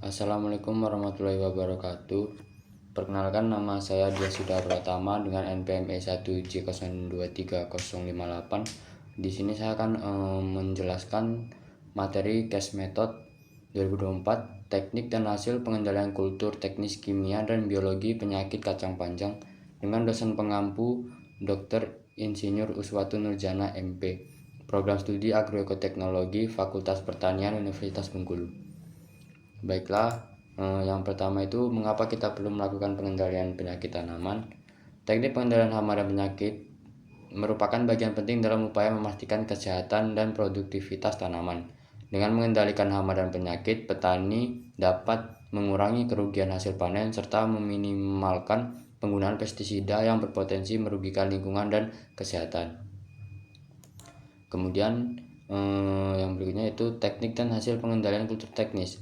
Assalamualaikum warahmatullahi wabarakatuh. Perkenalkan, nama saya Diasuda Pratama dengan NPM E1J023058. Di sini saya akan menjelaskan materi CAS Method 2024, teknik dan hasil pengendalian kultur teknis kimia dan biologi penyakit kacang panjang dengan dosen pengampu Dr. Insinyur Uswatu Nurjana MP, Program Studi Agroekoteknologi Fakultas Pertanian Universitas Bengkulu. Baiklah, yang pertama itu mengapa kita perlu melakukan pengendalian penyakit tanaman. Teknik pengendalian hama dan penyakit merupakan bagian penting dalam upaya memastikan kesehatan dan produktivitas tanaman. Dengan mengendalikan hama dan penyakit, petani dapat mengurangi kerugian hasil panen serta meminimalkan penggunaan pestisida yang berpotensi merugikan lingkungan dan kesehatan. Kemudian yang berikutnya itu teknik dan hasil pengendalian kultur teknis.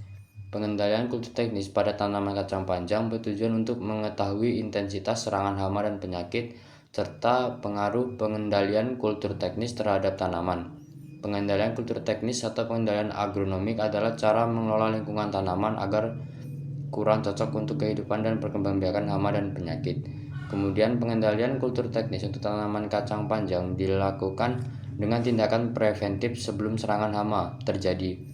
Pengendalian kultur teknis pada tanaman kacang panjang bertujuan untuk mengetahui intensitas serangan hama dan penyakit serta pengaruh pengendalian kultur teknis terhadap tanaman. Pengendalian kultur teknis atau pengendalian agronomik adalah cara mengelola lingkungan tanaman agar kurang cocok untuk kehidupan dan perkembangbiakan hama dan penyakit. Kemudian pengendalian kultur teknis untuk tanaman kacang panjang dilakukan dengan tindakan preventif sebelum serangan hama terjadi.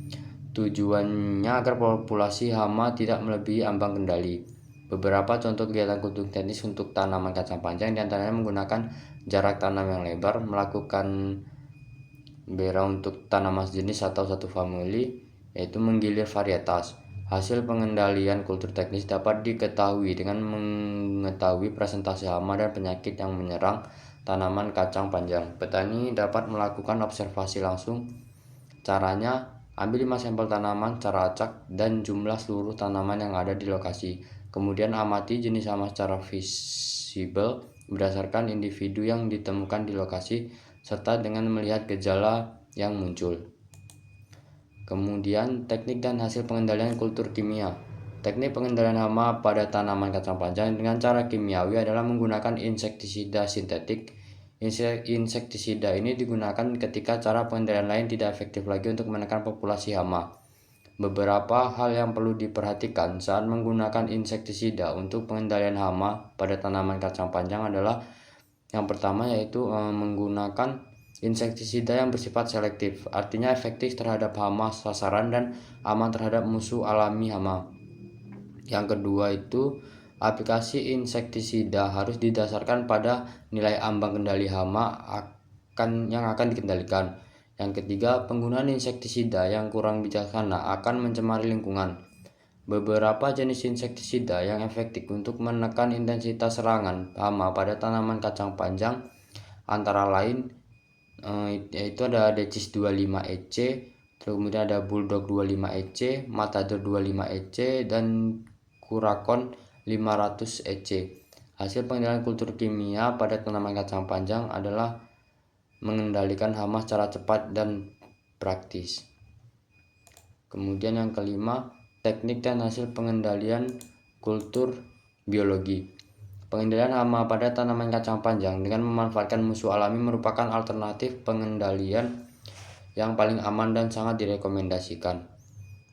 Tujuannya agar populasi hama tidak melebihi ambang kendali. Beberapa contoh kegiatan kultur teknis untuk tanaman kacang panjang diantaranya menggunakan jarak tanam yang lebar, melakukan bera untuk tanaman sejenis atau satu famili, yaitu menggilir varietas. Hasil pengendalian kultur teknis dapat diketahui dengan mengetahui presentasi hama dan penyakit yang menyerang tanaman kacang panjang. Petani dapat melakukan observasi langsung. Caranya, ambil 5 sampel tanaman secara acak dan jumlah seluruh tanaman yang ada di lokasi. Kemudian amati jenis hama secara visible berdasarkan individu yang ditemukan di lokasi serta dengan melihat gejala yang muncul. Kemudian teknik dan hasil pengendalian kultur kimia. Teknik pengendalian hama pada tanaman kacang panjang dengan cara kimiawi adalah menggunakan insektisida sintetik. Insektisida ini digunakan ketika cara pengendalian lain tidak efektif lagi untuk menekan populasi hama. Beberapa hal yang perlu diperhatikan saat menggunakan insektisida untuk pengendalian hama pada tanaman kacang panjang adalah yang pertama yaitu menggunakan insektisida yang bersifat selektif, artinya efektif terhadap hama sasaran dan aman terhadap musuh alami hama. Yang kedua itu aplikasi insektisida harus didasarkan pada nilai ambang kendali hama yang akan dikendalikan. Yang ketiga, penggunaan insektisida yang kurang bijaksana akan mencemari lingkungan. Beberapa jenis insektisida yang efektif untuk menekan intensitas serangan hama pada tanaman kacang panjang antara lain yaitu ada Decis 25EC, kemudian ada Bulldog 25EC, Matador 25EC, dan Kurakon 500EC. Hasil pengendalian kultur kimia pada tanaman kacang panjang adalah mengendalikan hama secara cepat dan praktis. Kemudian yang kelima, teknik dan hasil pengendalian kultur biologi. Pengendalian hama pada tanaman kacang panjang dengan memanfaatkan musuh alami merupakan alternatif pengendalian yang paling aman dan sangat direkomendasikan.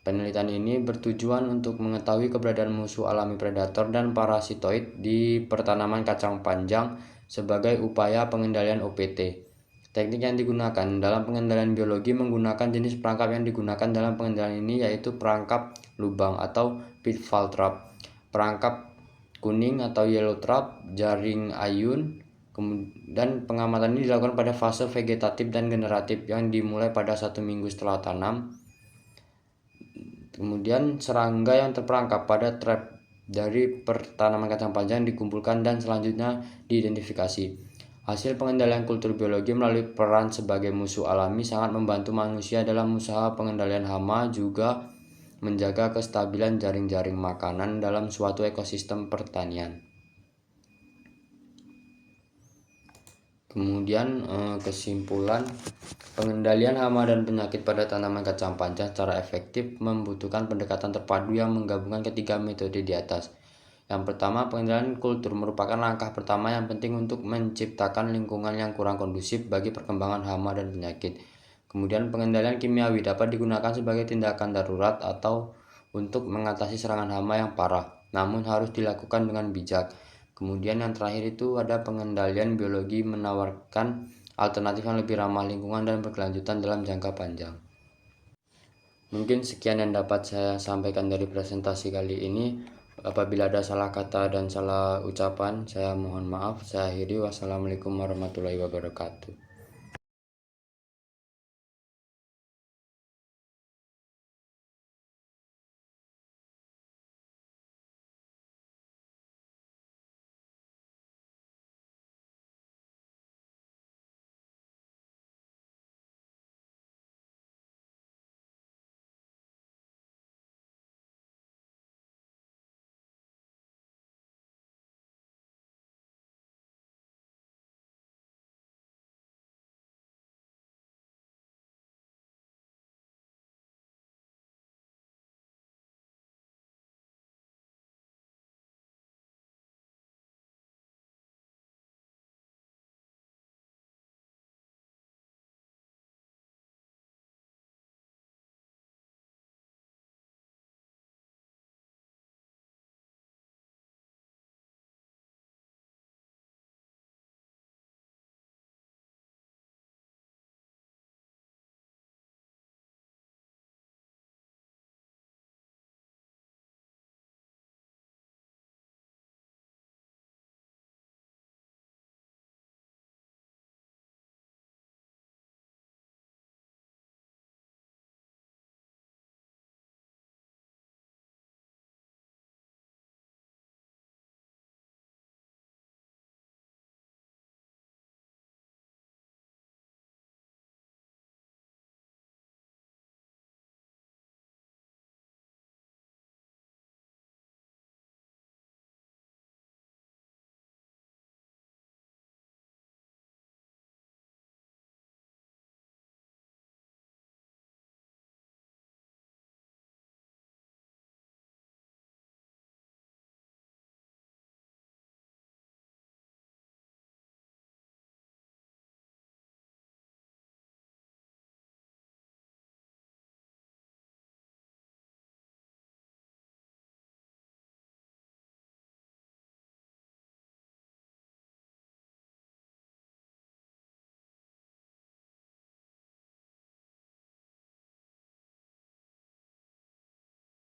Penelitian ini bertujuan untuk mengetahui keberadaan musuh alami predator dan parasitoid di pertanaman kacang panjang sebagai upaya pengendalian OPT. Teknik yang digunakan dalam pengendalian biologi menggunakan jenis perangkap yang digunakan dalam pengendalian ini yaitu perangkap lubang atau pitfall trap, perangkap kuning atau yellow trap, jaring ayun, dan pengamatan ini dilakukan pada fase vegetatif dan generatif yang dimulai pada 1 minggu setelah tanam. Kemudian serangga yang terperangkap pada trap dari tanaman kacang panjang dikumpulkan dan selanjutnya diidentifikasi. Hasil pengendalian kultur biologi melalui peran sebagai musuh alami sangat membantu manusia dalam usaha pengendalian hama, juga menjaga kestabilan jaring-jaring makanan dalam suatu ekosistem pertanian. Kemudian kesimpulan, pengendalian hama dan penyakit pada tanaman kacang panjang secara efektif membutuhkan pendekatan terpadu yang menggabungkan ketiga metode di atas. Yang pertama, pengendalian kultur merupakan langkah pertama yang penting untuk menciptakan lingkungan yang kurang kondusif bagi perkembangan hama dan penyakit. Kemudian pengendalian kimiawi dapat digunakan sebagai tindakan darurat atau untuk mengatasi serangan hama yang parah, namun harus dilakukan dengan bijak. Kemudian yang terakhir itu ada pengendalian biologi menawarkan alternatif yang lebih ramah lingkungan dan berkelanjutan dalam jangka panjang. Mungkin sekian yang dapat saya sampaikan dari presentasi kali ini. Apabila ada salah kata dan salah ucapan, saya mohon maaf. Saya akhiri. Wassalamualaikum warahmatullahi wabarakatuh.